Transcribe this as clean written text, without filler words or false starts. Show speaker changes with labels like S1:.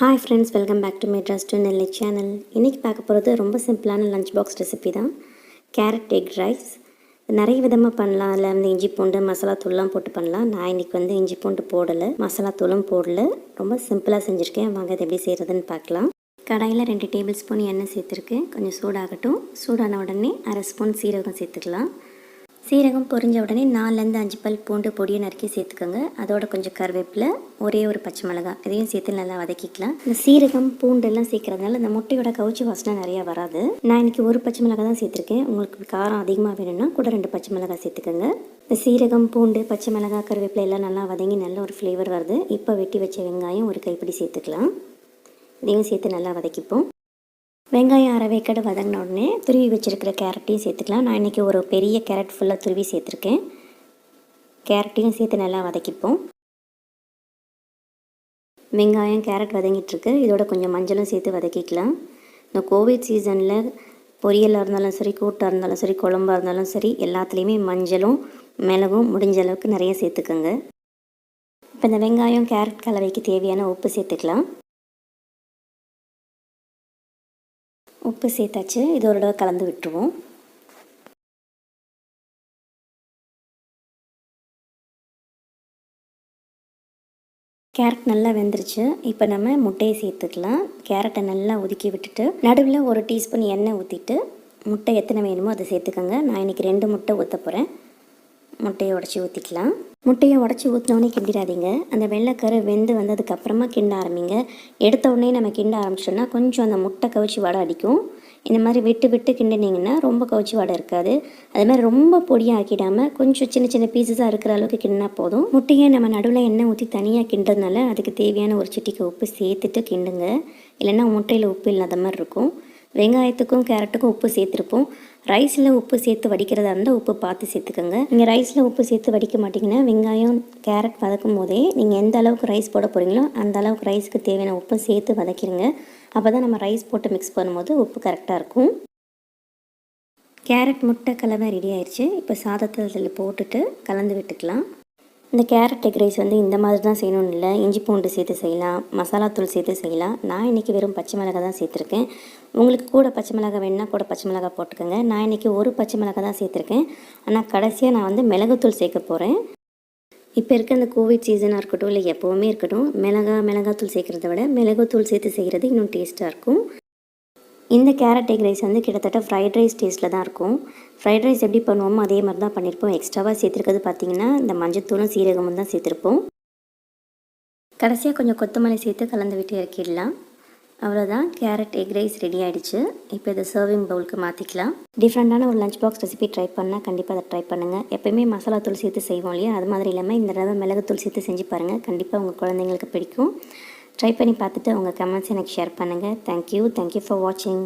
S1: Hi friends, welcome back to madras2nellai channel. இன்னைக்கு பார்க்க போகிறது ரொம்ப சிம்பிளான லஞ்ச் பாக்ஸ் ரெசிபி தான். Carrot egg rice. நிறைய விதமாக பண்ணலாம். அதில் வந்து இஞ்சி பூண்டு மசாலா தூள்லாம் போட்டு பண்ணலாம். நான் இன்றைக்கி வந்து இஞ்சி பூண்டு போடலை, மசாலா தூளும் போடலை. ரொம்ப சிம்பிளாக செஞ்சுருக்கேன். வாங்க அது எப்படி செய்கிறதுன்னு பார்க்கலாம். கடாயில் 2 டேபிள் ஸ்பூன் எண்ணெய் சேர்த்துருக்கேன். கொஞ்சம் சூடாகட்டும். சூடான உடனே 1/2 ஸ்பூன் சீரகம் சேர்த்துக்கலாம். சீரகம் பொரிஞ்ச உடனே 4லேருந்து 5 பல் பூண்டு பொடியை நறுக்கி சேர்த்துக்கோங்க. அதோட கொஞ்சம் கருவேப்பிலை, ஒரே ஒரு பச்சை மிளகாய் இதையும் சேர்த்து நல்லா வதக்கிக்கலாம். இந்த சீரகம் பூண்டெல்லாம் சேர்க்கறதுனால இந்த முட்டையோட கவுச்சி வாசனை நிறையா வராது. நான் இன்றைக்கி ஒரு பச்சை மிளகாய் தான் சேர்த்துருக்கேன். உங்களுக்கு காரம் அதிகமாக வேணும்னா கூட 2 பச்சை மிளகாய் சேர்த்துக்கோங்க. இந்த சீரகம் பூண்டு பச்சை மிளகாய் கருவேப்பிலை எல்லாம் நல்லா வதங்கி நல்ல ஒரு ஃப்ளேவர் வருது. இப்போ வெட்டி வச்ச வெங்காயம் ஒரு கைப்பிடி சேர்த்துக்கலாம். இதையும் சேர்த்து நல்லா வதக்கிப்போம். வெங்காயம் அரை வேக்காடு வதங்கின உடனே துருவி வச்சுருக்கிற கேரட்டையும் சேர்த்துக்கலாம். நான் இன்றைக்கி ஒரு பெரிய கேரட் ஃபுல்லாக துருவி சேர்த்துருக்கேன். கேரட்டையும் சேர்த்து நல்லா வதக்கிப்போம். வெங்காயம் கேரட் வதங்கிட்டுருக்கு. இதோட கொஞ்சம் மஞ்சளும் சேர்த்து வதக்கிக்கலாம். இந்த கோவிட் சீசனில் பொரியலாக இருந்தாலும் சரி, கூட்டாக இருந்தாலும் சரி, குழம்பாக இருந்தாலும் சரி, எல்லாத்துலேயுமே மஞ்சளும் மிளகும் முடிஞ்ச அளவுக்கு நிறைய சேர்த்துக்கோங்க. இப்போ இந்த வெங்காயம் கேரட் கலவைக்கு தேவையான உப்பு சேர்த்துக்கலாம். உப்பு சேர்த்தாச்சு. இதோட கலந்து விட்டுருவோம். கேரட் நல்லா வெந்துருச்சு. இப்போ நம்ம முட்டையை சேர்த்துக்கலாம். கேரட்டை நல்லா ஒதுக்கி விட்டுட்டு நடுவில் 1 டீஸ்பூன் எண்ணெய் ஊற்றிட்டு முட்டை எத்தனை வேணுமோ அதை சேர்த்துக்கோங்க. நான் இன்றைக்கி 2 முட்டை ஊற்ற போகிறேன். முட்டையை உடச்சி ஊற்றிக்கலாம். முட்டையை உடச்சி ஊற்றினோடனே கிண்டிடாதீங்க. அந்த வெள்ளைக்கரு வெந்து வந்ததுக்கப்புறமா கிண்ட ஆரம்பிங்க. எடுத்த உடனே நம்ம கிண்ட ஆரம்பிச்சிட்டோன்னா கொஞ்சம் அந்த முட்டை கவிச்சி வடை அடிக்கும். இந்த மாதிரி விட்டு விட்டு கிண்டினீங்கன்னா ரொம்ப கவிச்சி வடை இருக்காது. அது மாதிரி ரொம்ப பொடியாக ஆக்கிடாமல் கொஞ்சம் சின்ன சின்ன பீஸஸாக இருக்கிற அளவுக்கு கிண்டினா போதும். முட்டையை நம்ம நடுவில் எண்ணெய் ஊற்றி தனியாக கிண்டுறதுனால அதுக்கு தேவையான ஒரு சிட்டிக்கு உப்பு சேர்த்துட்டு கிண்டுங்க. இல்லைன்னா முட்டையில் உப்பு இல்லாத மாதிரி இருக்கும். வெங்காயத்துக்கும் கேரட்டுக்கும் உப்பு சேர்த்துருப்போம். ரைஸில் உப்பு சேர்த்து வடிக்கிறதா இருந்தால் உப்பு பார்த்து சேர்த்துக்கோங்க. நீங்கள் ரைஸில் உப்பு சேர்த்து வடிக்க மாட்டிங்கன்னா வெங்காயம் கேரட் வதக்கும் போதே நீங்கள் எந்த அளவுக்கு ரைஸ் போட போகிறீங்களோ அந்த அளவுக்கு ரைஸுக்கு தேவையான உப்பு சேர்த்து வதக்கிடுங்க. அப்போ தான் நம்ம ரைஸ் போட்டு மிக்ஸ் பண்ணும்போது உப்பு கரெக்டாக இருக்கும். கேரட் முட்டை கலவை ரெடி ஆயிடுச்சு. இப்போ சாதத்தை அதில் போட்டுட்டு கலந்து விட்டுக்கலாம். இந்த கேரட் எக் ரைஸ் வந்து இந்த மாதிரி தான் செய்யணும்னு இல்லை. இஞ்சி பூண்டு சேர்த்து செய்யலாம், மசாலா தூள் சேர்த்து செய்யலாம். நான் இன்றைக்கி வெறும் பச்சை மிளகாய் தான் சேர்த்துருக்கேன். உங்களுக்கு கூட பச்சை மிளகாய் வேணுன்னா கூட பச்சை மிளகாய் போட்டுக்கோங்க. நான் இன்றைக்கி ஒரு பச்சை மிளகாய் தான் சேர்த்துருக்கேன். ஆனால் கடைசியாக நான் வந்து மிளகுத்தூள் சேர்க்க போகிறேன். இப்போ இருக்க அந்த கோவிட் சீசனாக இருக்கட்டும் இல்லை எப்போவுமே இருக்கட்டும், மிளகாத்தூள் சேர்க்குறத விட மிளகுத்தூள் சேர்த்து செய்கிறது இன்னும் டேஸ்ட்டாக இருக்கும். இந்த கேரட் எக் ரைஸ் வந்து கிட்டத்தட்ட ஃப்ரைட் ரைஸ் டேஸ்ட்டில் தான் இருக்கும். ஃப்ரைட் ரைஸ் எப்படி பண்ணுவோமோ அதே மாதிரி தான் பண்ணியிருப்போம். எக்ஸ்ட்ராவாக சேர்த்துருக்கிறது பார்த்திங்கன்னா இந்த மஞ்சத்தூளும் சீரகமும் தான் சேர்த்துருப்போம். கடைசியாக கொஞ்சம் கொத்தமல்லி சேர்த்து கலந்து விட்டு இறக்கிடலாம். அவ்வளோதான், கேரட் எக் ரைஸ் ரெடி ஆகிடுச்சு. இப்போ இதை சர்விங் பவுலுக்கு மாற்றிக்கலாம். டிஃப்ரெண்ட்டான ஒரு லஞ்ச் பாக்ஸ் ரெசிபி ட்ரை பண்ணால் கண்டிப்பாக அதை ட்ரை பண்ணுங்கள். எப்போயுமே மசாலா தூள் சேர்த்து செய்வோம் இல்லையா, அது மாதிரி இல்லாமல் இந்த தடவை மிளகுத்தூள் சேர்த்து செஞ்சு பாருங்கள். கண்டிப்பாக உங்கள் குழந்தைங்களுக்கு பிடிக்கும். ட்ரை பண்ணி பார்த்துட்டு உங்கள் கமெண்ட்ஸ் எனக்கு ஷேர் பண்ணுங்கள். தேங்க்யூ ஃபார் வாட்சிங்.